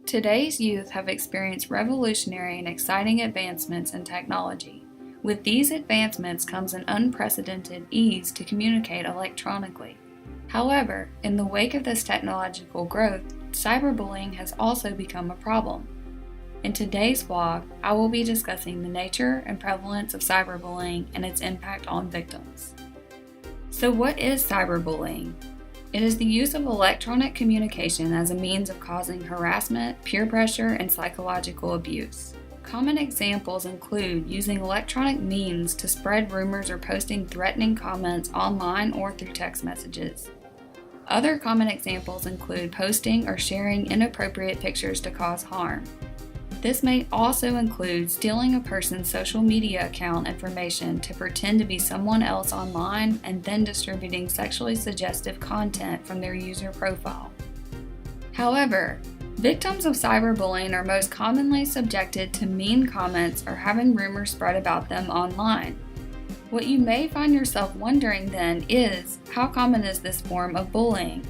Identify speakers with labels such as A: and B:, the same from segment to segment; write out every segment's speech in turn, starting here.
A: Today's youth have experienced revolutionary and exciting advancements in technology. With these advancements comes an unprecedented ease to communicate electronically. However, in the wake of this technological growth, cyberbullying has also become a problem. In today's vlog, I will be discussing the nature and prevalence of cyberbullying and its impact on victims. So what is cyberbullying? It is the use of electronic communication as a means of causing harassment, peer pressure, and psychological abuse. Common examples include using electronic means to spread rumors or posting threatening comments online or through text messages. Other common examples include posting or sharing inappropriate pictures to cause harm. This may also include stealing a person's social media account information to pretend to be someone else online and then distributing sexually suggestive content from their user profile. However, victims of cyberbullying are most commonly subjected to mean comments or having rumors spread about them online. What you may find yourself wondering then is, how common is this form of bullying?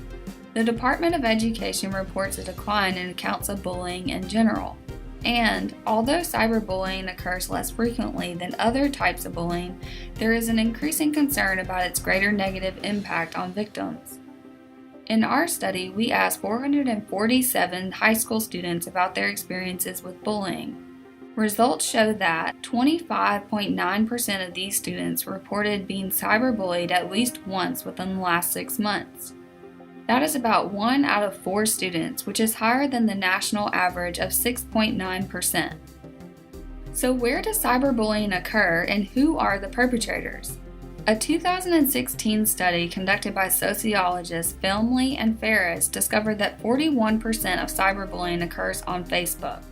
A: The Department of Education reports a decline in accounts of bullying in general. And although cyberbullying occurs less frequently than other types of bullying, there is an increasing concern about its greater negative impact on victims. In our study, we asked 447 high school students about their experiences with bullying. Results show that 25.9% of these students reported being cyberbullied at least once within the last 6 months. That is about 1 out of 4 students, which is higher than the national average of 6.9%. So where does cyberbullying occur and who are the perpetrators? A 2016 study conducted by sociologists Filmley and Ferris discovered that 41% of cyberbullying occurs on Facebook.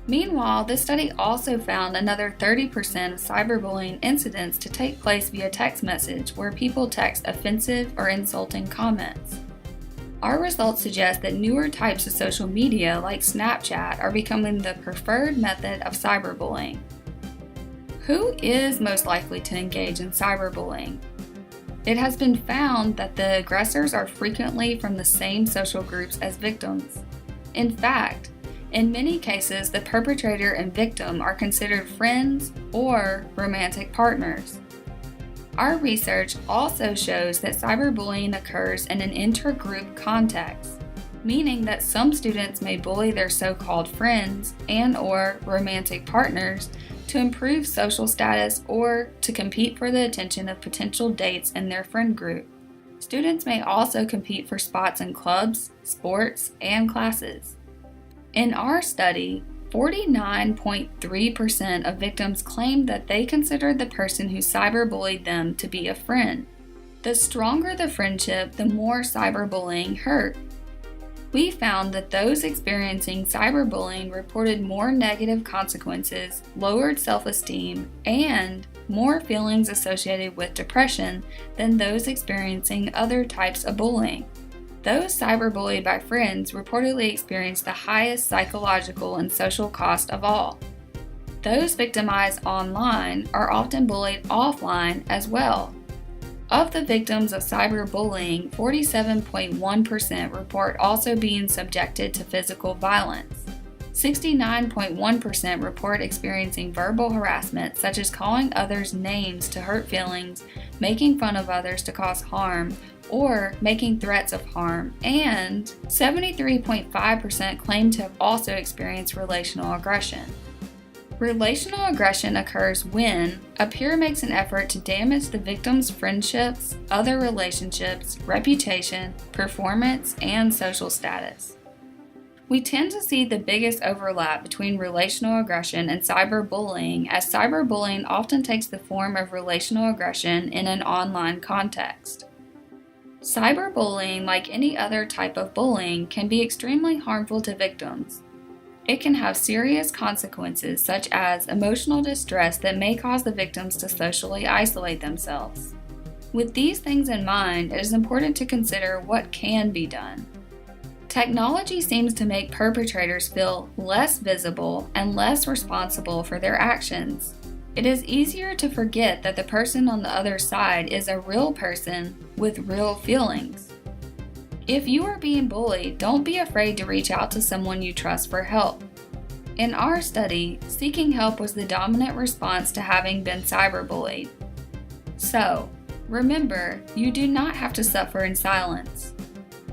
A: Meanwhile, this study also found another 30% of cyberbullying incidents to take place via text message, where people text offensive or insulting comments. Our results suggest that newer types of social media like Snapchat are becoming the preferred method of cyberbullying. Who is most likely to engage in cyberbullying? It has been found that the aggressors are frequently from the same social groups as victims. In fact, in many cases, the perpetrator and victim are considered friends or romantic partners. Our research also shows that cyberbullying occurs in an intergroup context, meaning that some students may bully their so-called friends and/or romantic partners to improve social status or to compete for the attention of potential dates in their friend group. Students may also compete for spots in clubs, sports, and classes. In our study, 49.3% of victims claimed that they considered the person who cyberbullied them to be a friend. The stronger the friendship, the more cyberbullying hurt. We found that those experiencing cyberbullying reported more negative consequences, lowered self-esteem, and more feelings associated with depression than those experiencing other types of bullying. Those cyberbullied by friends reportedly experienced the highest psychological and social cost of all. Those victimized online are often bullied offline as well. Of the victims of cyberbullying, 47.1% report also being subjected to physical violence. 69.1% report experiencing verbal harassment, such as calling others names to hurt feelings, making fun of others to cause harm, or making threats of harm, and 73.5% claim to have also experienced relational aggression. Relational aggression occurs when a peer makes an effort to damage the victim's friendships, other relationships, reputation, performance, and social status. We tend to see the biggest overlap between relational aggression and cyberbullying, as cyberbullying often takes the form of relational aggression in an online context. Cyberbullying, like any other type of bullying, can be extremely harmful to victims. It can have serious consequences, such as emotional distress that may cause the victims to socially isolate themselves. With these things in mind, it is important to consider what can be done. Technology seems to make perpetrators feel less visible and less responsible for their actions. It is easier to forget that the person on the other side is a real person with real feelings. If you are being bullied, don't be afraid to reach out to someone you trust for help. In our study, seeking help was the dominant response to having been cyberbullied. So, remember, you do not have to suffer in silence.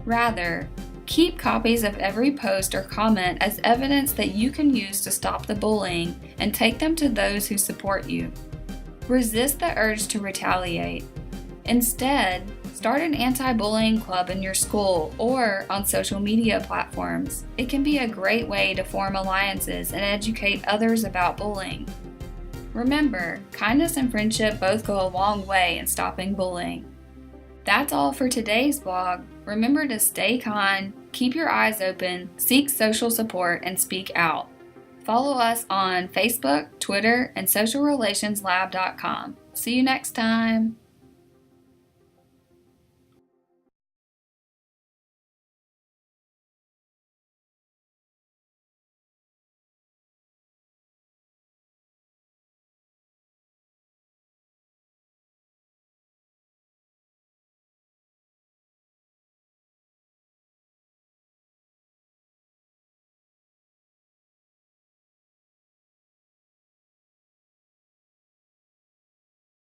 A: Rather, keep copies of every post or comment as evidence that you can use to stop the bullying and take them to those who support you. Resist the urge to retaliate. Instead, start an anti-bullying club in your school or on social media platforms. It can be a great way to form alliances and educate others about bullying. Remember, kindness and friendship both go a long way in stopping bullying. That's all for today's blog. Remember to stay kind, keep your eyes open, seek social support, and speak out. Follow us on Facebook, Twitter, and socialrelationslab.com. See you next time.